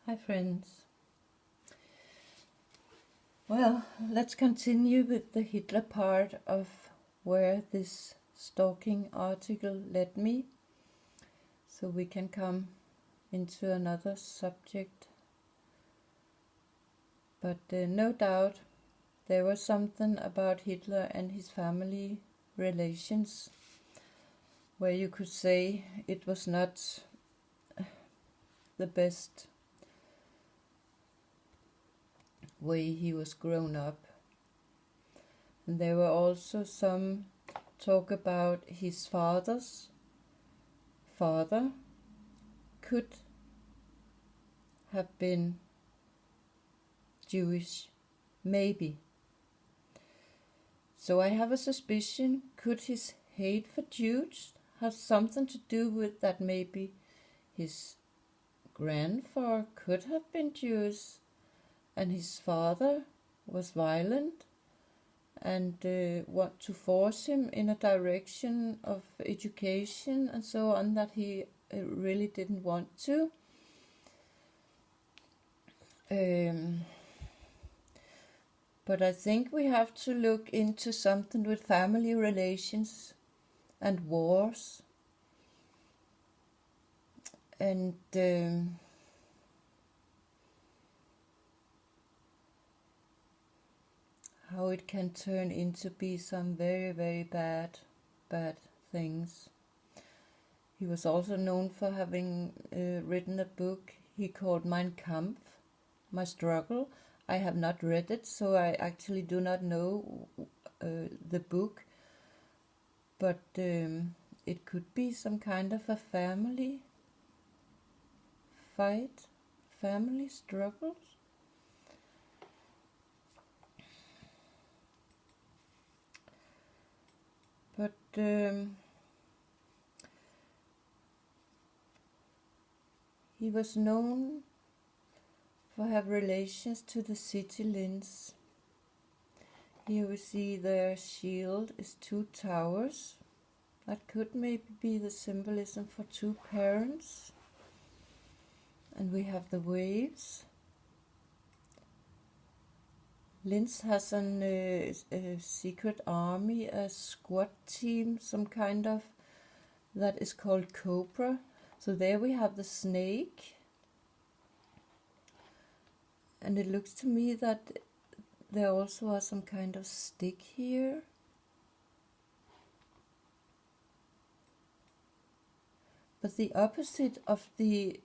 Hi friends. Well, let's continue with the Hitler part of where this stalking article led me, so we can come into another subject. But no doubt there was something about Hitler and his family relations where you could say it was not the best way he was grown up. And there were also some talk about his father's father could have been Jewish, maybe. So I have a suspicion, could his hate for Jews have something to do with that? Maybe his grandfather could have been Jewish and his father was violent and want to force him in a direction of education and so on that he really didn't want to. But I think we have to look into something with family relations and wars and how it can turn into be some very, very bad things. He was also known for having written a book he called Mein Kampf, My Struggle. I have not read it, so I actually do not know the book, but it could be some kind of a family fight, family struggles. But he was known for have relations to the city Linz. Here we see their shield is two towers. That could maybe be the symbolism for two parents. And we have the waves. Linz has a secret army, a squad team, some kind of, that is called Cobra. So there we have the snake. And it looks to me that there also are some kind of stick here. But the opposite of the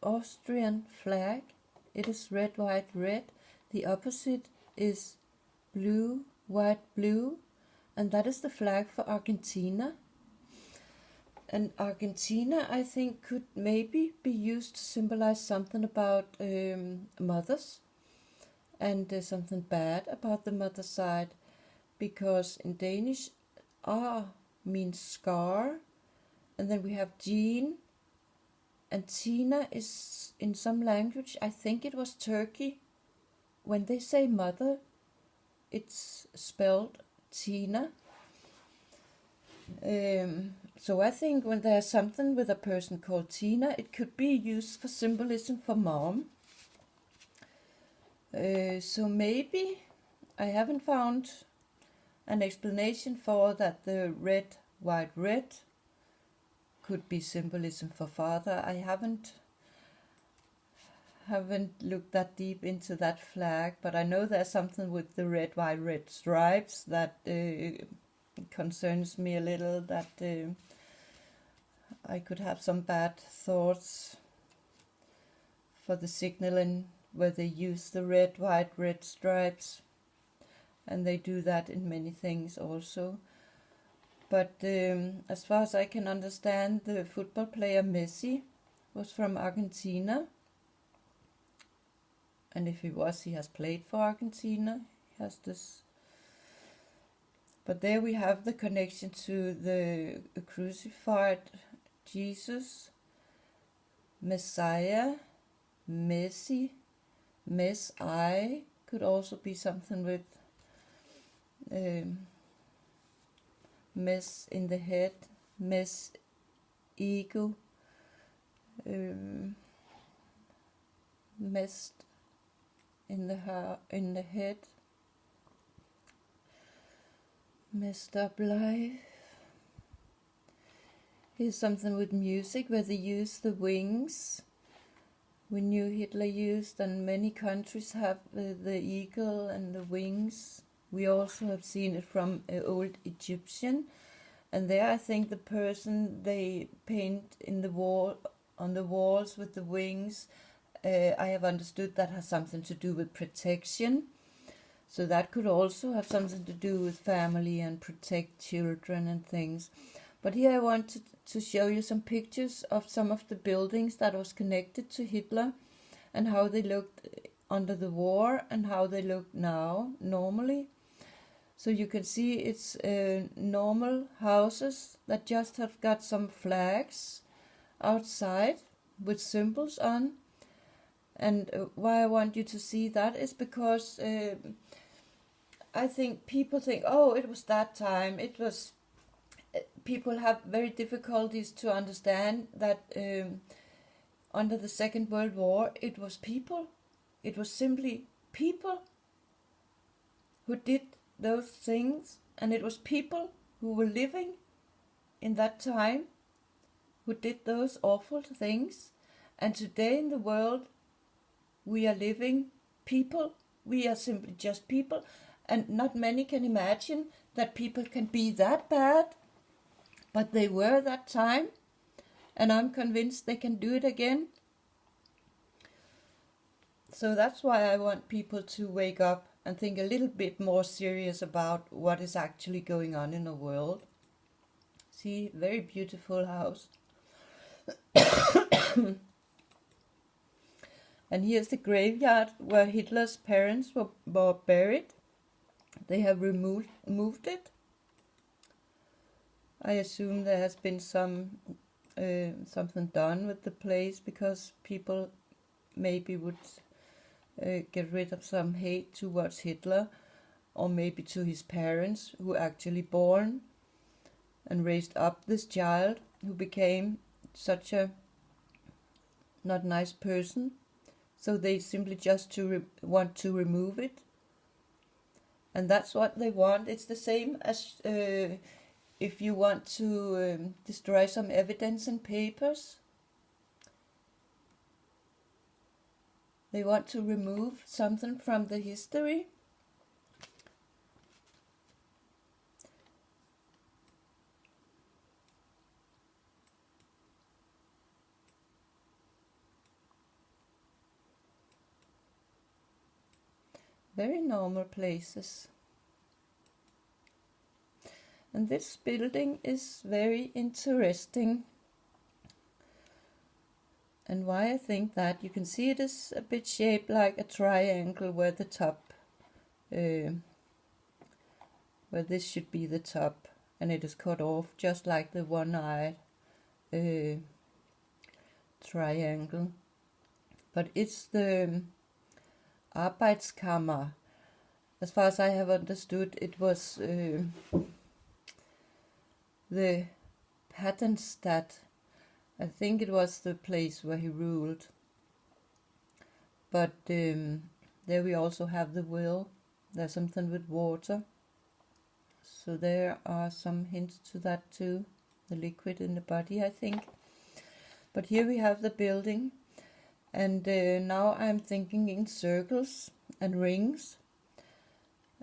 Austrian flag, it is red, white, red. The opposite is blue, white, blue. And that is the flag for Argentina. And Argentina, I think, could maybe be used to symbolize something about mothers and something bad about the mother side, because in Danish, ar means scar, and then we have Jean, and Tina is in some language, I think it was Turkey, when they say mother, it's spelled Tina. So I think when there's something with a person called Tina, it could be used for symbolism for mom. So maybe I haven't found an explanation for that the red, white, red could be symbolism for father. I haven't looked that deep into that flag, but I know there's something with the red, white, red stripes that concerns me a little, that I could have some bad thoughts for the signaling where they use the red, white, red stripes, and they do that in many things also. But as far as I can understand, the football player Messi was from Argentina, and if he was, he has played for Argentina. He has this. But there we have the connection to the crucified Jesus, Messiah, Messi, Mess-I could also be something with mess in the head, mess ego. messed in the head, messed up life. Here's something with music where they use the wings. We knew Hitler used, and many countries have the eagle and the wings. We also have seen it from old Egyptian, and there I think the person they paint in the wall on the walls with the wings, I have understood that has something to do with protection. So that could also have something to do with family and protect children and things. But here I wanted to show you some pictures of some of the buildings that was connected to Hitler and how they looked under the war and how they look now, normally. So you can see it's normal houses that just have got some flags outside with symbols on. And why I want you to see that is because I think people think, oh, it was that time. It was. People have very difficulties to understand that under the Second World War, it was people. It was simply people who did those things, and it was people who were living in that time who did those awful things. And today in the world, we are living people. We are simply just people, and not many can imagine that people can be that bad. But they were that time, and I'm convinced they can do it again. So that's why I want people to wake up and think a little bit more serious about what is actually going on in the world. See, very beautiful house. And here's the graveyard where Hitler's parents were buried. They have moved it. I assume there has been something done with the place because people maybe would get rid of some hate towards Hitler, or maybe to his parents who actually born and raised up this child who became such a not nice person. So they simply just want to remove it. And that's what they want. It's the same as if you want to destroy some evidence and papers. They want to remove something from the history. Very normal places. And this building is very interesting. And why I think that, you can see it is a bit shaped like a triangle where the top, where this should be the top, and it is cut off just like the one-eyed triangle. But it's the Arbeitskammer. As far as I have understood, it was the Patentstadt. I think it was the place where he ruled. But there we also have the will. There's something with water. So there are some hints to that too. The liquid in the body, I think. But here we have the building. And now I'm thinking in circles and rings.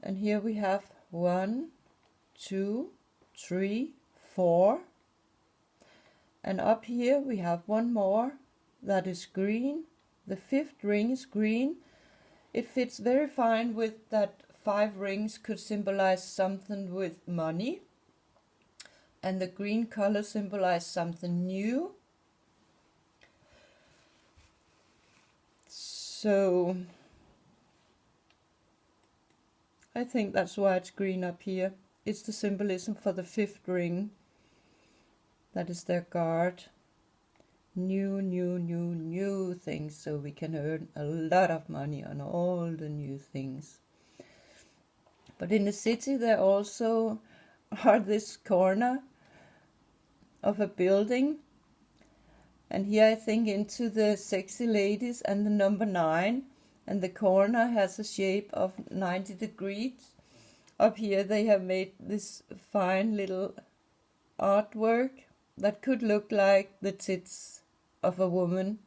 And here we have 1, 2, 3, 4. And up here we have one more that is green. The 5th ring is green. It fits very fine with that 5 rings could symbolize something with money. And the green color symbolizes something new. So I think that's why it's green up here. It's the symbolism for the 5th ring. That is their guard. New things, so we can earn a lot of money on all the new things. But in the city there also are this corner of a building, And here I think into the sexy ladies and the number 9, and the corner has a shape of 90 degrees. Up here they have made this fine little artwork that could look like the tits of a woman.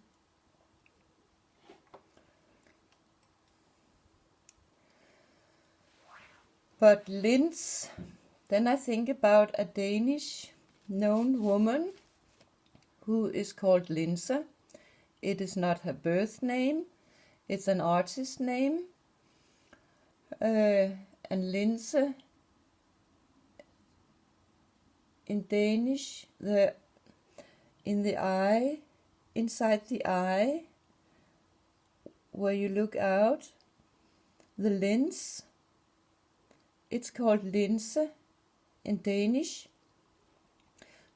But Linds, then I think about a Danish known woman who is called Linse. It is not her birth name, it's an artist name. And Linse in Danish, in the eye, inside the eye, where you look out, the lens, it's called linse in Danish.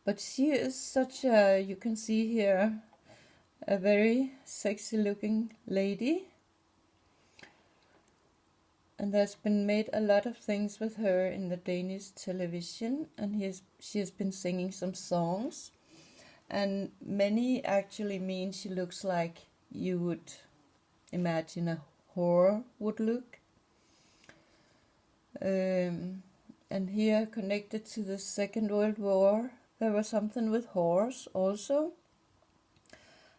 But she is such a, you can see here, a very sexy looking lady. And there's been made a lot of things with her in the Danish television, and she has been singing some songs. And many actually mean she looks like you would imagine a whore would look. And here, connected to the Second World War, there was something with whores also.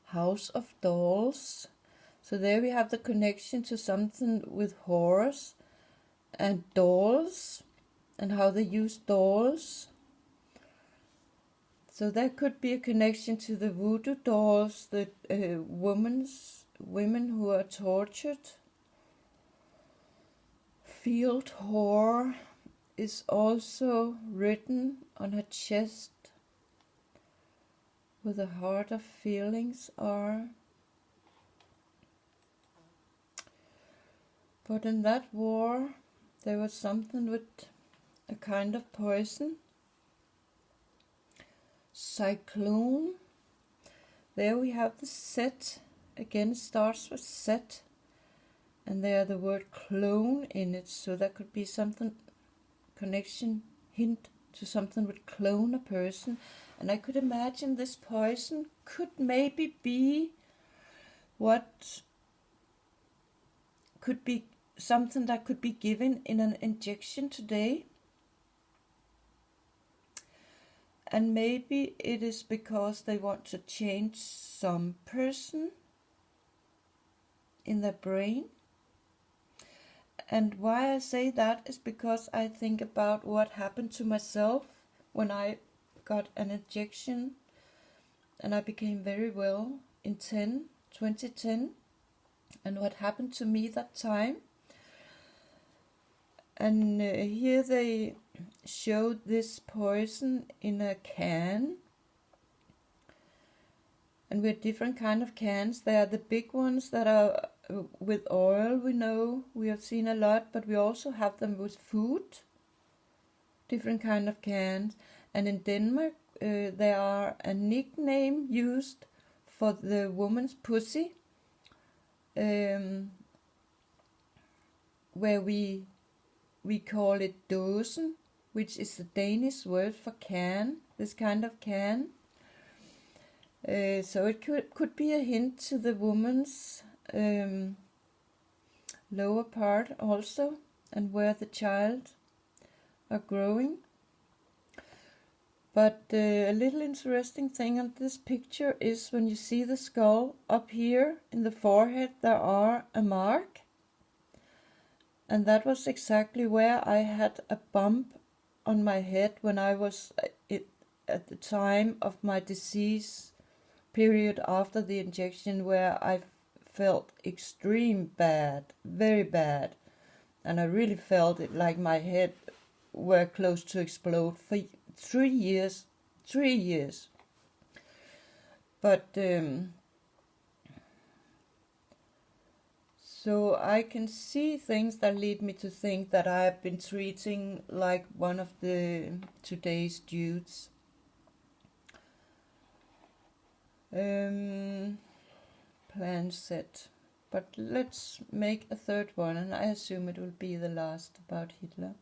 House of Dolls. So there we have the connection to something with whores and dolls, and how they use dolls. So there could be a connection to the voodoo dolls, the women who are tortured. Field whore is also written on her chest, where the heart of feelings are. But in that war, there was something with a kind of poison. Cyclone. There we have the set. Again, starts with set. And there the word clone in it. So that could be something, connection, hint to something with clone a person. And I could imagine this poison could maybe be what could be something that could be given in an injection today. And maybe it is because they want to change some person in their brain. And why I say that is because I think about what happened to myself when I got an injection and I became very well in 2010. And what happened to me that time. And here they showed this poison in a can. And with different kind of cans. There are the big ones that are with oil, we know, we have seen a lot, but we also have them with food. Different kind of cans. And in Denmark, there are a nickname used for the woman's pussy. Where we call it dåsen, which is the Danish word for can, this kind of can. So it could be a hint to the woman's lower part also, and where the child are growing. But a little interesting thing on this picture is when you see the skull up here in the forehead, there are a mark. And that was exactly where I had a bump on my head when I was at the time of my disease period after the injection, where I felt extreme bad, very bad. And I really felt it like my head were close to explode for 3 years. But so I can see things that lead me to think that I have been treating like one of the today's dudes. Plan set. But let's make a third one, and I assume it will be the last about Hitler.